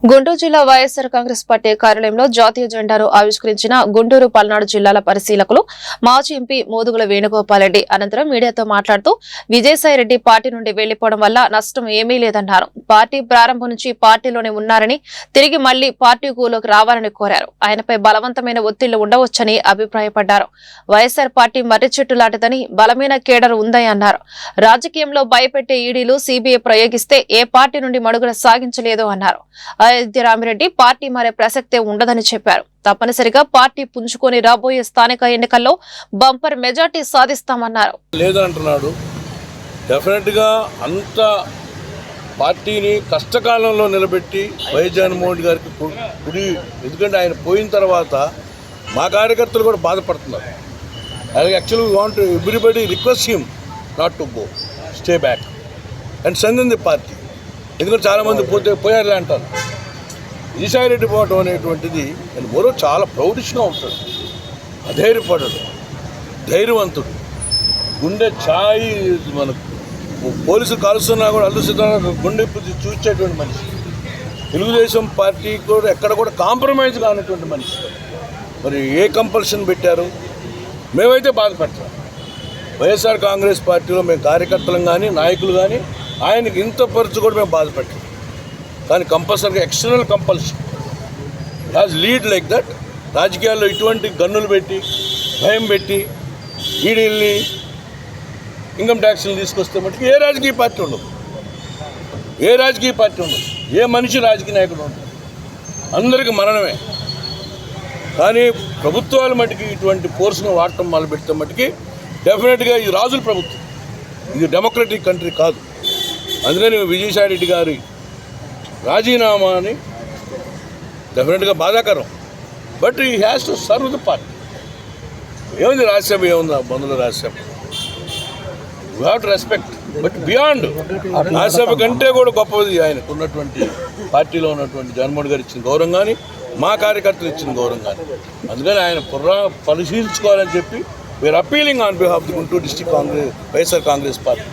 గుంటూరు జిల్లా వైఎస్ఆర్ కాంగ్రెస్ పార్టీ కార్యాలయంలో జాతీయ జెండాను ఆవిష్కరించిన గుంటూరు పల్నాడు జిల్లాల పరిశీలకులు మాజీ ఎంపీ మోదుగుల వేణుగోపాల్ రెడ్డి అనంతరం మీడియాతో మాట్లాడుతూ విజయసాయిరెడ్డి పార్టీ నుండి వెళ్లిపోవడం వల్ల నష్టం ఏమీ లేదన్నారు. పార్టీ ప్రారంభం నుంచి పార్టీలోనే ఉన్నారని, తిరిగి మళ్లీ పార్టీలోకి రావాలని కోరారు. ఆయనపై బలవంతమైన ఒత్తిళ్లు ఉండవచ్చని అభిప్రాయపడ్డారు. వైఎస్ఆర్ పార్టీ మర్రి చెట్టు లాంటిదని, బలమైన కేడర్ ఉందని అన్నారు. రాజకీయంలో భయపెట్టే ఈడీలు సీబీఐ ప్రయోగిస్తే ఏ పార్టీ నుండి మనుగడ సాగించలేదు అన్నారు. రామిరెడ్డి పార్టీ మారే ప్రసక్తే ఉండదని చెప్పారు. తప్పనిసరిగా పార్టీ పుంజుకొని రాబోయే స్థానిక ఎన్నికల్లో బంపర్ మెజార్టీ సాధిస్తామన్నారు. లేదంటున్నాడు. డెఫినెట్ గా అంత పార్టీని కష్టకాలంలో నిలబెట్టి వైఎస్ జగన్మోహన్ గారికి కుడి, ఎందుకంటే ఆయన పోయిన తర్వాత మా కార్యకర్తలు కూడా బాధపడుతున్నారు. Actually we want everybody request him not to go, stay back and send the party. ఎందుకంటే చాలామంది పోయారులే అంటారు. విజయసాయిరెడ్డి పోవటం అనేటువంటిది నేను మరో చాలా ప్రౌడిష్గా ఉంటాడు, అధైర్యపడడు, ధైర్యవంతుడు, గుండె ఛాయి. మనకు పోలీసులు కలుస్తున్నా కూడా అల్లు సిద్ధంగా గుండె చూసేటువంటి మనిషి. తెలుగుదేశం పార్టీ కూడా ఎక్కడ కూడా కాంప్రమైజ్ కానటువంటి మనిషి. మరి ఏ కంపల్షన్ పెట్టారు? మేమైతే బాధపడతాం. వైఎస్ఆర్ కాంగ్రెస్ పార్టీలో మేము కార్యకర్తలం కానీ నాయకులు కానీ ఆయనకి ఇంత పరిచు కూడా మేము బాధపెట్టాం. కానీ కంపల్సరీగా external compulsion has lead like that. రాజకీయాల్లో ఇటువంటి గన్నులు పెట్టి, భయం పెట్టి, ఈడీల్ని, ఇన్కమ్ ట్యాక్స్ని తీసుకొస్తే మటుకు ఏ రాజకీయ పార్టీ ఉండదు, ఏ రాజకీయ పార్టీ ఉండదు, ఏ మనిషి రాజకీయ నాయకుడు ఉండదు. అందరికీ మరణమే. కానీ ప్రభుత్వాలు మటుకి ఇటువంటి ఫోర్స్ను వాడటం మొదలు పెడితే మటుకి డెఫినెట్గా ఇది రాజుల ప్రభుత్వం, ఇది డెమోక్రటిక్ కంట్రీ కాదు. అందుకని విజయసాయిరెడ్డి గారి రాజీనామాని డెఫినెట్గా బాధాకరం. బట్ ఈ has to serve the party. ఏముంది రాజ్యసభ, ఏముంది బంధువుల Rajya Sabha, you have to respect. But beyond Rajya Sabha కంటే కూడా గొప్పది ఆయనకు ఉన్నటువంటి పార్టీలో ఉన్నటువంటి జగన్మోహన్ గారు ఇచ్చిన గౌరవం కానీ, మా కార్యకర్తలు ఇచ్చిన గౌరవం కానీ. అందుకని ఆయన పరిశీలించుకోవాలని చెప్పి we're appealing on behalf the Guntur district Congress YSR Congress party.